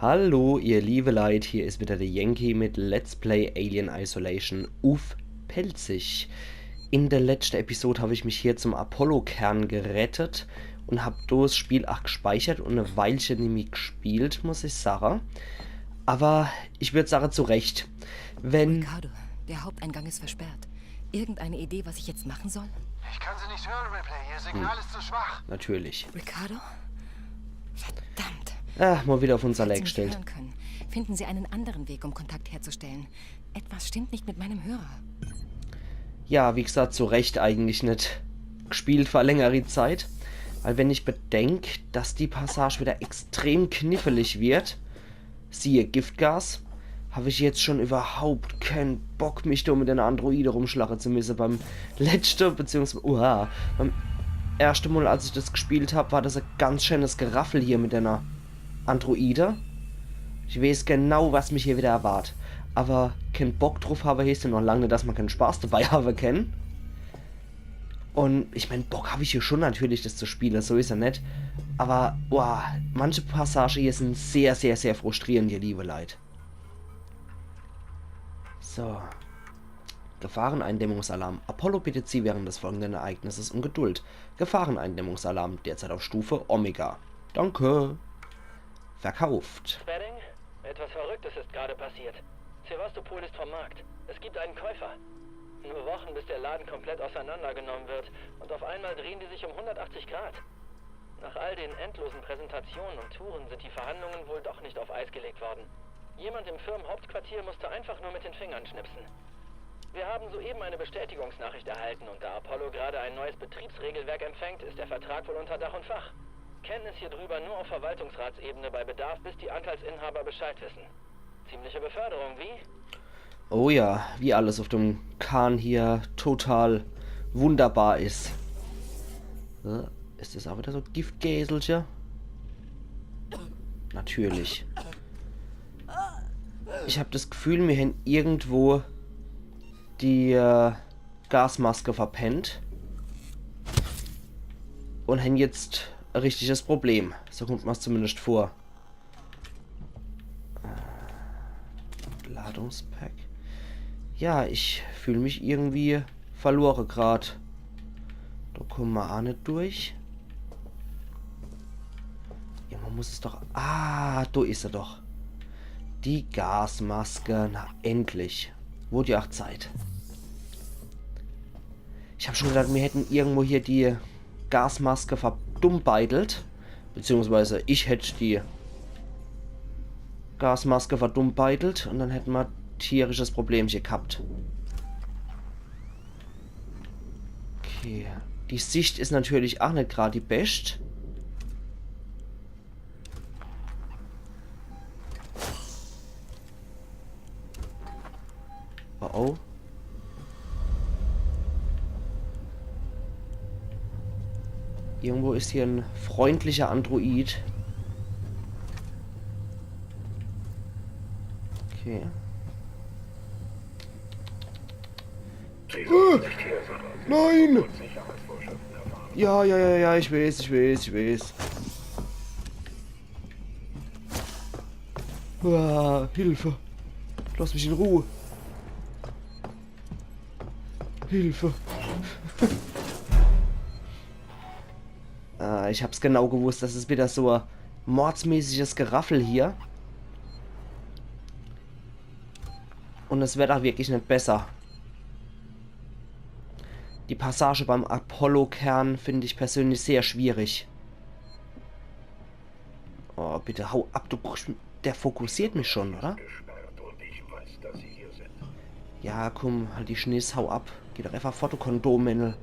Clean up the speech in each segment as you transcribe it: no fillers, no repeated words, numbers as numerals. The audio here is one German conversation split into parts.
Hallo, ihr liebe Leute, hier ist wieder der Yankee mit Let's Play Alien Isolation auf Pelzig. In der letzten Episode habe ich mich hier zum Apollo-Kern gerettet und habe das Spiel auch gespeichert und eine Weilchen nämlich gespielt, muss ich sagen. Aber ich würde sagen, zu Recht. Wenn... Ricardo, der Haupteingang ist versperrt. Irgendeine Idee, was ich jetzt machen soll? Ich kann Sie nicht hören, Ripley. Ihr Signal ist zu schwach. Natürlich. Ricardo? Verdammt. Mal wieder auf unser Falls Leg Sie mich gestellt. hören können, finden Sie einen anderen Weg, um Kontakt herzustellen. Etwas stimmt nicht mit meinem Hörer. Ja, wie gesagt, zu Recht eigentlich nicht gespielt für längere Zeit. Weil wenn ich bedenke, dass die Passage wieder extrem knifflig wird, siehe Giftgas, habe ich jetzt schon überhaupt keinen Bock, mich da mit den Androiden rumschlagen zu müssen. Beim letzten, beziehungsweise, beim ersten Mal, als ich das gespielt habe, war das ein ganz schönes Geraffel hier mit einer Androide. Ich weiß genau, was mich hier wieder erwartet. Aber keinen Bock drauf habe, heißt ja noch lange nicht, dass man keinen Spaß dabei haben kann. Und ich meine, Bock habe ich hier schon natürlich, das zu spielen, so ist er nicht. Aber, manche Passagen hier sind sehr, sehr, sehr frustrierend, ihr liebe Leute. So. Gefahreneindämmungsalarm. Apollo bittet Sie während des folgenden Ereignisses um Geduld. Gefahreneindämmungsalarm, derzeit auf Stufe Omega. Danke. Verkauft. Spedding? Etwas Verrücktes ist gerade passiert. Sevastopol ist vom Markt. Es gibt einen Käufer. Nur Wochen, bis der Laden komplett auseinandergenommen wird. Und auf einmal drehen die sich um 180 Grad. Nach all den endlosen Präsentationen und Touren sind die Verhandlungen wohl doch nicht auf Eis gelegt worden. Jemand im Firmenhauptquartier musste einfach nur mit den Fingern schnipsen. Wir haben soeben eine Bestätigungsnachricht erhalten und da Apollo gerade ein neues Betriebsregelwerk empfängt, ist der Vertrag wohl unter Dach und Fach. Kenntnis hier drüber nur auf Verwaltungsratsebene bei Bedarf, bis die Anteilsinhaber Bescheid wissen. Ziemliche Beförderung, wie? Oh ja, wie alles auf dem Kahn hier total wunderbar ist. Ist das auch wieder so Giftgäselchen? Natürlich. Ich habe das Gefühl, wir haben irgendwo die Gasmaske verpennt. Und haben jetzt ein richtiges Problem. So kommt man es zumindest vor. Ladungspack. Ja, ich fühle mich irgendwie verloren gerade. Da kommen wir auch nicht durch. Ja, man muss es doch... Ah, da ist er doch. Die Gasmaske. Na, endlich. Wurde ja auch Zeit. Ich habe schon gedacht, wir hätten irgendwo hier die Gasmaske verdummbeitelt. Beziehungsweise ich hätte die Gasmaske verdummbeitelt und dann hätten wir tierisches Problemchen gehabt. Okay. Die Sicht ist natürlich auch nicht gerade die beste. Oh oh. Irgendwo ist hier ein freundlicher Android. Okay. Nein! Ja, ich weiß. Hilfe! Lass mich in Ruhe. Hilfe! Ich hab's genau gewusst, das ist wieder so ein mordsmäßiges Geraffel hier. Und es wird auch wirklich nicht besser. Die Passage beim Apollo-Kern finde ich persönlich sehr schwierig. Oh, bitte hau ab, der fokussiert mich schon, oder? Ja, komm, halt die Schniss, hau ab. Geh doch einfach Fotokondom, Männl.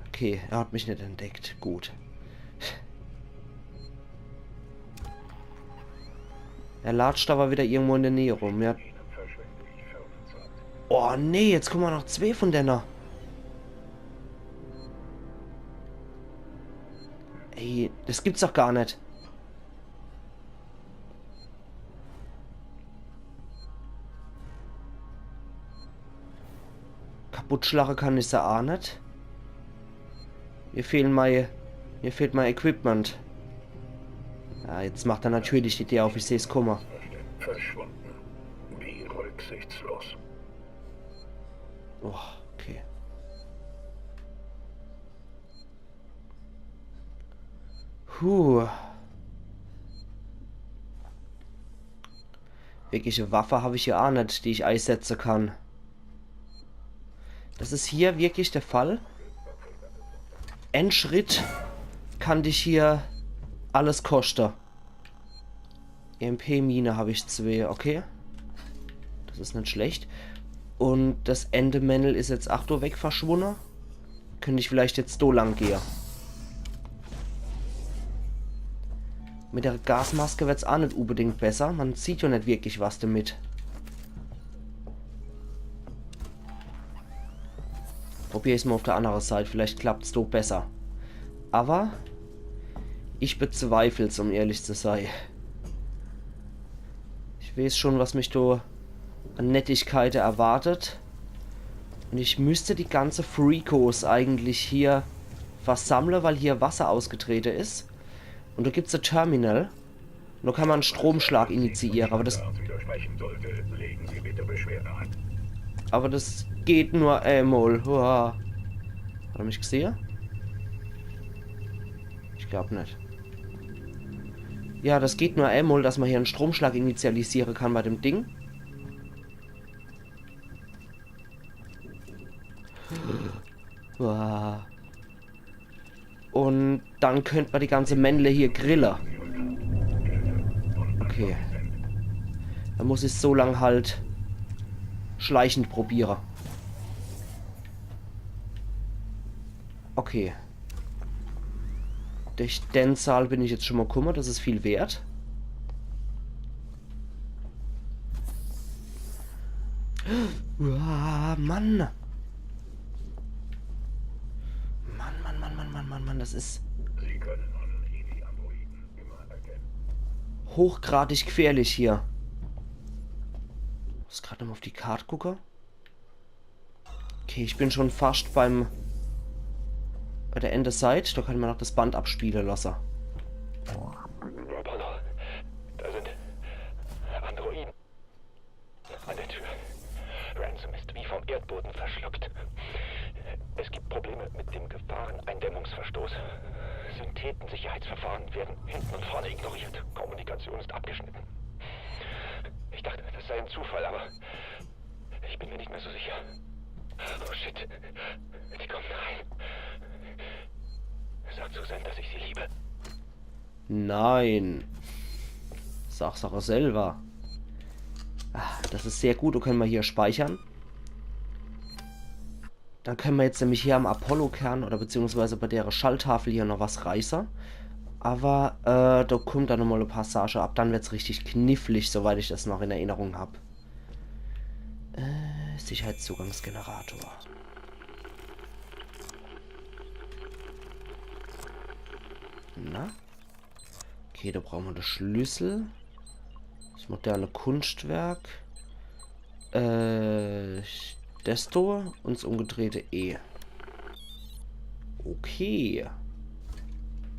Okay, er hat mich nicht entdeckt. Gut. Er latscht aber wieder irgendwo in der Nähe rum. Ja. Oh nee, jetzt kommen noch zwei von denen. Ey, das gibt's doch gar nicht. Kaputt schlagen kann ich sie auch nicht. Mir fehlt mein Equipment. Ja, jetzt macht er natürlich die Idee auf, ich sehe es, Kummer. Verschwunden. Wie rücksichtslos. Oh, okay. Wirkliche Waffe habe ich hier auch nicht, die ich einsetzen kann. Das ist hier wirklich der Fall. Endschritt kann dich hier alles kosten. EMP-Mine habe ich 2, okay. Das ist nicht schlecht. Und das Endemännel ist jetzt 8 Uhr weg verschwunden. Könnte ich vielleicht jetzt so lang gehen. Mit der Gasmaske wird es auch nicht unbedingt besser. Man sieht ja nicht wirklich was damit. Probiere ich es mal auf der anderen Seite. Vielleicht klappt es doch besser. Aber ich bezweifle es, um ehrlich zu sein. Ich weiß schon, was mich da an Nettigkeit erwartet. Und ich müsste die ganze Freakos eigentlich hier versammeln, weil hier Wasser ausgetreten ist. Und da gibt es ein Terminal. Und da kann man einen Stromschlag initiieren. Aber das geht nur einmal. Hat er mich gesehen? Ich glaube nicht. Ja, das geht nur einmal, dass man hier einen Stromschlag initialisieren kann bei dem Ding. Und dann könnte man die ganze Männle hier grillen. Okay. Dann muss ich so lange halt schleichend probieren. Okay. Durch den Zahl bin ich jetzt schon mal kummer, das ist viel wert. Mann. Mann, das ist hochgradig gefährlich hier. Ich muss gerade noch mal auf die Karte gucken. Okay, ich bin schon fast bei der Ende Seite. Da kann man noch das Band abspielen lassen. Apollo, da sind Androiden an der Tür. Ransom ist wie vom Erdboden verschluckt. Es gibt Probleme mit dem Gefahreneindämmungsverstoß. Synthetensicherheitsverfahren werden hinten und vorne ignoriert. Kommunikation ist abgeschnitten. Ich dachte, das sei ein Zufall, aber ich bin mir nicht mehr so sicher. Oh shit, die kommen rein. Sag Susan, dass ich sie liebe. Nein. Sag's auch selber. Das ist sehr gut, da können wir hier speichern. Dann können wir jetzt nämlich hier am Apollo-Kern oder beziehungsweise bei der Schalltafel hier noch was reißen. Aber da kommt dann nochmal eine Passage ab. Dann wird es richtig knifflig, soweit ich das noch in Erinnerung habe. Sicherheitszugangsgenerator. Na? Okay, da brauchen wir den Schlüssel. Das moderne Kunstwerk. Das da und das umgedrehte E. Okay.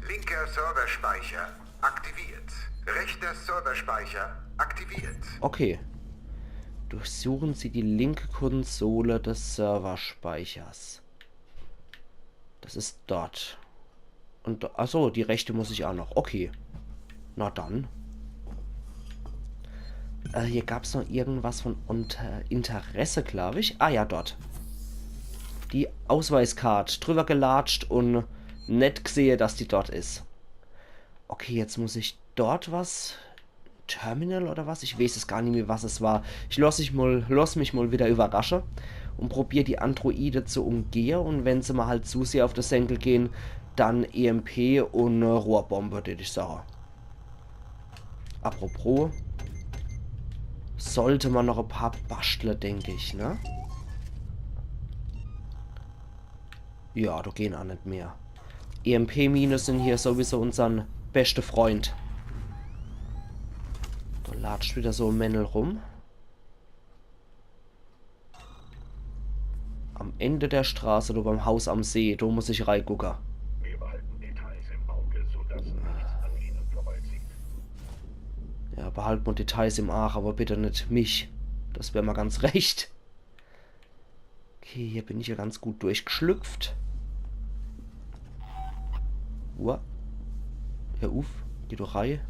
Linker Serverspeicher aktiviert. Rechter Serverspeicher aktiviert. Okay. Durchsuchen Sie die linke Konsole des Serverspeichers. Das ist dort. Und achso, die rechte muss ich auch noch. Okay. Na dann. Hier gab es noch irgendwas von Interesse, glaube ich. Ah ja, dort. Die Ausweiskarte. Drüber gelatscht und nicht gesehen, dass die dort ist. Okay, jetzt muss ich dort was... Terminal oder was? Ich weiß es gar nicht mehr, was es war. Ich lass mich mal wieder überraschen und probiere die Androide zu umgehen. Und wenn sie mal halt zu sehr auf das Senkel gehen, dann EMP und Rohrbombe, würde ich sagen. Apropos, sollte man noch ein paar basteln, denke ich, ne? Ja, da gehen auch nicht mehr. EMP-Mine sind hier sowieso unser bester Freund. Da latscht wieder so ein Männel rum. Am Ende der Straße, da beim Haus am See, da muss ich reingucken. Ja, behalt mal Details im Arsch, aber bitte nicht mich. Das wäre mal ganz recht. Okay, hier bin ich ja ganz gut durchgeschlüpft. Uah. Hör auf, geh doch rein.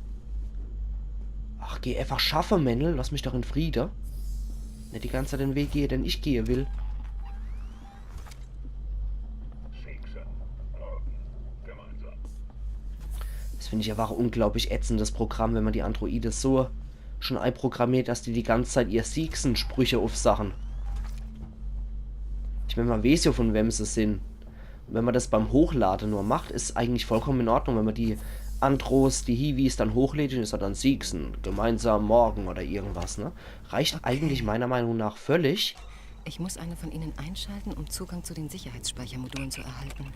Ach, geh einfach schaffen, Männl. Lass mich doch in Friede. Nicht die ganze Zeit den Weg gehe, den ich gehen will. Das finde ich einfach unglaublich ätzendes Programm, wenn man die Androide so schon einprogrammiert, dass die ganze Zeit ihr Siegsen-Sprüche aufsachen. Ich meine, man weiß ja, von wem sie sind. Und wenn man das beim Hochladen nur macht, ist eigentlich vollkommen in Ordnung, wenn man die Andros, die Hiwis dann hochlädt, und ist dann Siegsen, gemeinsam morgen oder irgendwas, ne? Reicht eigentlich meiner Meinung nach völlig. Ich muss eine von ihnen einschalten, um Zugang zu den Sicherheitsspeichermodulen zu erhalten.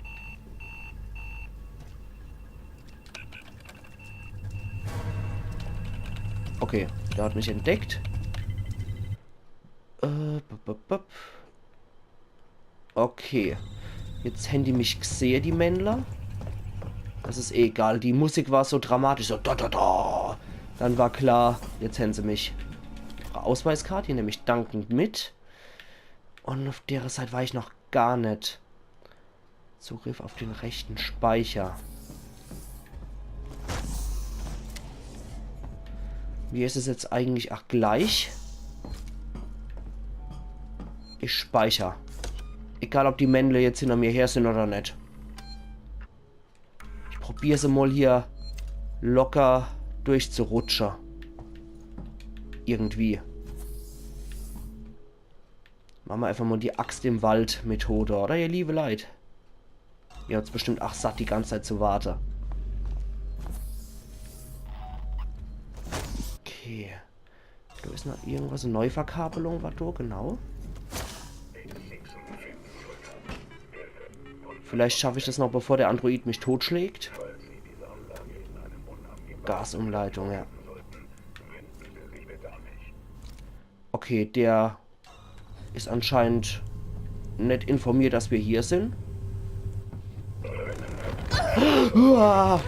Okay, der hat mich entdeckt. Okay. Jetzt haben die mich gesehen, die Männler. Das ist eh egal. Die Musik war so dramatisch. So da da da. Dann war klar, jetzt haben sie mich. Ihre Ausweiskarte, die nehme ich dankend mit. Und auf der Seite war ich noch gar nicht. Zugriff auf den rechten Speicher. Wie ist es jetzt eigentlich? Ach, gleich. Ich speichere. Egal, ob die Männle jetzt hinter mir her sind oder nicht. Ich probiere sie mal hier locker durchzurutschen. Irgendwie. Machen wir einfach mal die Axt im Wald Methode, oder ihr liebe Leid? Ihr habt bestimmt ach satt, die ganze Zeit zu warten. Okay. Da ist noch irgendwas. Eine Neuverkabelung war da, genau. Vielleicht schaffe ich das noch, bevor der Android mich totschlägt. Gasumleitung, ja. Okay, der ist anscheinend nicht informiert, dass wir hier sind. Uah,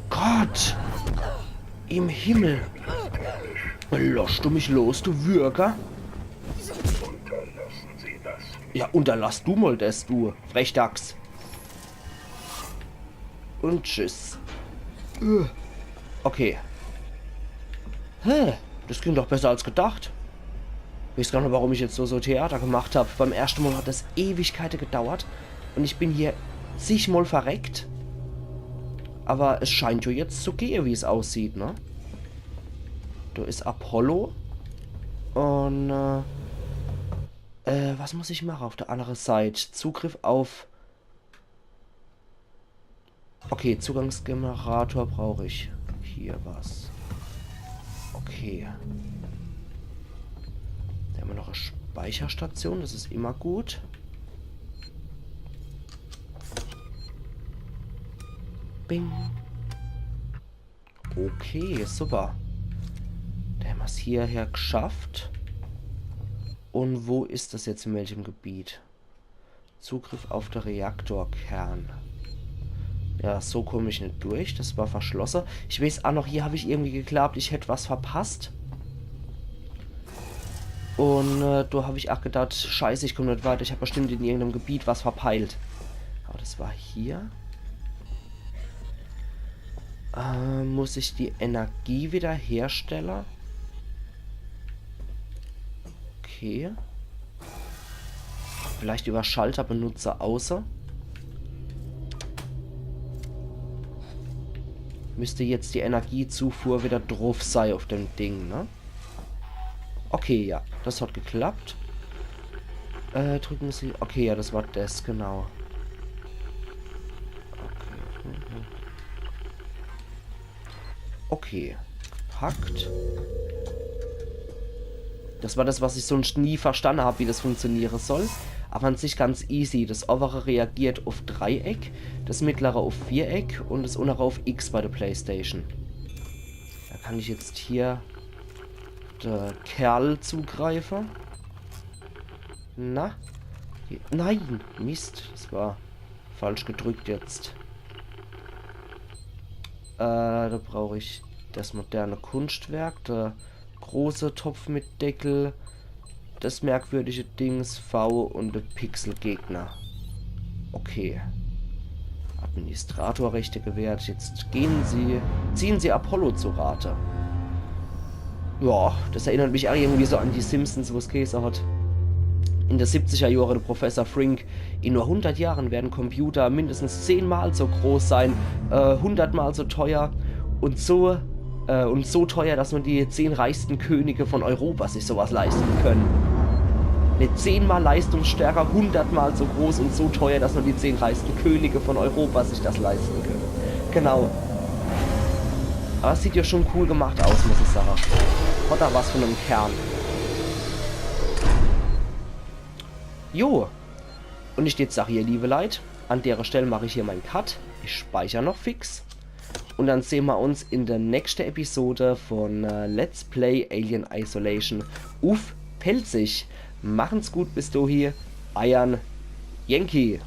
Gott! Im Himmel! Lass du mich los, du Würger? Ja, unterlass du mal das, du Frechdachs. Und tschüss. Okay. Hä? Das ging doch besser als gedacht. Ich weiß gar nicht, warum ich jetzt so Theater gemacht habe. Beim ersten Mal hat das Ewigkeiten gedauert. Und ich bin hier zigmal verreckt. Aber es scheint ja jetzt zu gehen, wie es aussieht, ne? Da ist Apollo. Und, was muss ich machen auf der anderen Seite? Zugriff auf... Okay, Zugangsgenerator brauche ich. Hier was. Okay. Da haben wir noch eine Speicherstation, das ist immer gut. Bing. Okay, super. Da haben wir es hierher geschafft. Und wo ist das jetzt, in welchem Gebiet? Zugriff auf den Reaktorkern. Ja, so komme ich nicht durch. Das war verschlossen. Ich weiß auch noch, hier habe ich irgendwie geglaubt, ich hätte was verpasst. Und da habe ich auch gedacht, scheiße, ich komme nicht weiter. Ich habe bestimmt in irgendeinem Gebiet was verpeilt. Aber das war hier. Muss ich die Energie wieder herstellen? Okay. Vielleicht über Schalter benutze außer. Müsste jetzt die Energiezufuhr wieder drauf sein auf dem Ding, ne? Okay, ja. Das hat geklappt. Drücken Sie... Okay, ja, das war das, genau. Okay. Packt. Das war das, was ich sonst nie verstanden habe, wie das funktionieren soll. Aber an sich ganz easy. Das obere reagiert auf Dreieck, das mittlere auf Viereck und das untere auf X bei der PlayStation. Da kann ich jetzt hier der Kerl zugreifen. Na? Hier. Nein! Mist. Das war falsch gedrückt jetzt. Da brauche ich Das moderne Kunstwerk, der große Topf mit Deckel, das merkwürdige Dings V und der Pixelgegner. Okay. Administratorrechte gewährt. Jetzt ziehen Sie Apollo zu Rate. Ja, das erinnert mich auch irgendwie so an die Simpsons, wo es Käse hat. In den 70er Jahren der Professor Frink. In nur 100 Jahren werden Computer mindestens 10-mal so groß sein, 100-mal so teuer und so teuer, dass nur die 10 reichsten Könige von Europa sich sowas leisten können. Nicht 10-mal leistungsstärker, 100-mal so groß und so teuer, dass nur die 10 reichsten Könige von Europa sich das leisten können. Genau. Aber es sieht ja schon cool gemacht aus, muss ich sagen. Hat da was von einem Kern. Jo. Und ich jetzt sage hier, liebe Leute, an der Stelle mache ich hier meinen Cut. Ich speichere noch fix. Und dann sehen wir uns in der nächsten Episode von Let's Play Alien Isolation. Uff, pelzig. Machen's gut bis dahin. Eiern Yankee.